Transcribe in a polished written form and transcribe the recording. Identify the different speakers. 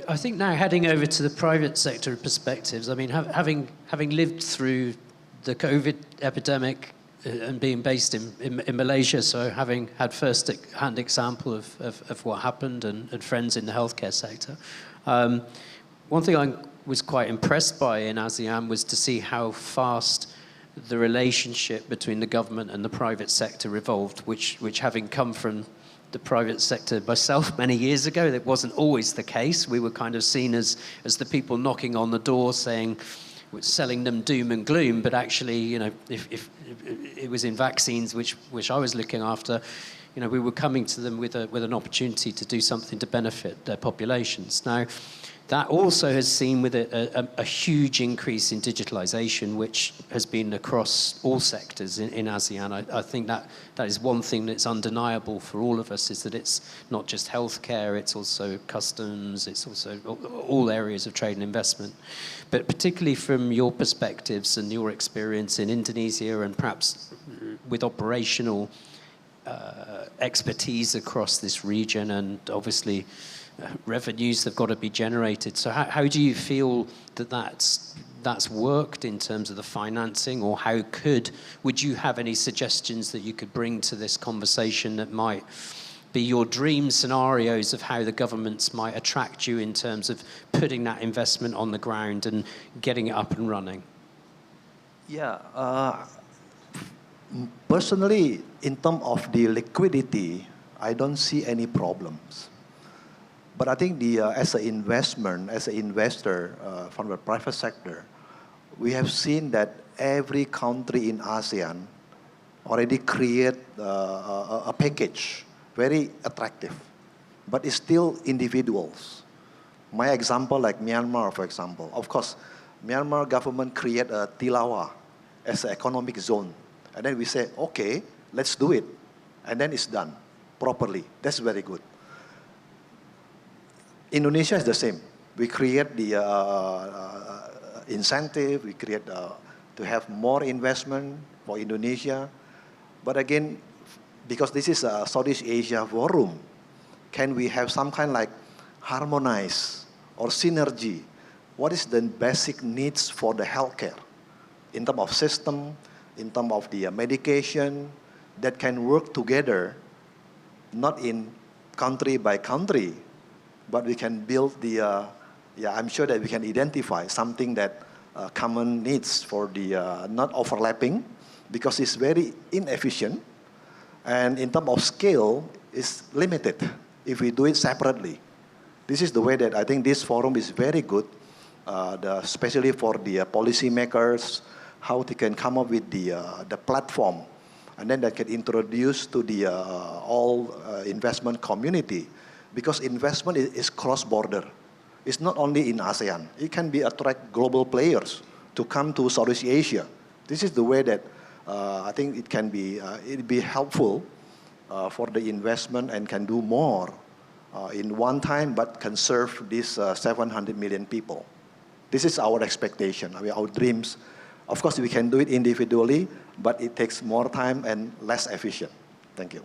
Speaker 1: I think now heading over to the private sector perspectives, I mean, having lived through the COVID epidemic and being based in Malaysia, so having had first-hand example of what happened and friends in the healthcare sector, one thing I was quite impressed by in ASEAN was to see how fast the relationship between the government and the private sector evolved, which having come from the private sector myself many years ago, that wasn't always the case. We were kind of seen as the people knocking on the door saying, selling them doom and gloom, but actually, you know, if it was in vaccines, which I was looking after, you know, we were coming to them with an opportunity to do something to benefit their populations. Now, that also has seen with it a huge increase in digitalization, which has been across all sectors in ASEAN. I think that is one thing that's undeniable for all of us, is that it's not just healthcare, it's also customs, it's also all areas of trade and investment. But particularly from your perspectives and your experience in Indonesia and perhaps with operational expertise across this region, and obviously revenues have got to be generated. So how do you feel that's worked in terms of the financing, or would you have any suggestions that you could bring to this conversation that might be your dream scenarios of how the governments might attract you in terms of putting that investment on the ground and getting it up and running?
Speaker 2: Yeah, personally, in terms of the liquidity, I don't see any problems. But I think as an investor from the private sector, we have seen that every country in ASEAN already create a package, very attractive, but it's still individuals. My example, like Myanmar, for example, of course, Myanmar government create a Tilawa as an economic zone. And then we say, okay, let's do it. And then it's done properly. That's very good. Indonesia is the same. We create the incentive, we create to have more investment for Indonesia. But again, because this is a Southeast Asia forum, can we have some kind like harmonize or synergy? What is the basic needs for the healthcare in terms of system, in terms of the medication that can work together, not in country by country, but we can build I'm sure that we can identify something that common needs for the not overlapping, because it's very inefficient. And in terms of scale, it's limited if we do it separately. This is the way that I think this forum is very good, especially for the policymakers, how they can come up with the platform, and then that can introduce to the all investment community. Because investment is cross-border. It's not only in ASEAN. It can be attract global players to come to Southeast Asia. This is the way that I think it can be it'd be helpful for the investment and can do more in one time, but can serve these 700 million people. This is our expectation. I mean, our dreams. Of course, we can do it individually, but it takes more time and less efficient. Thank you.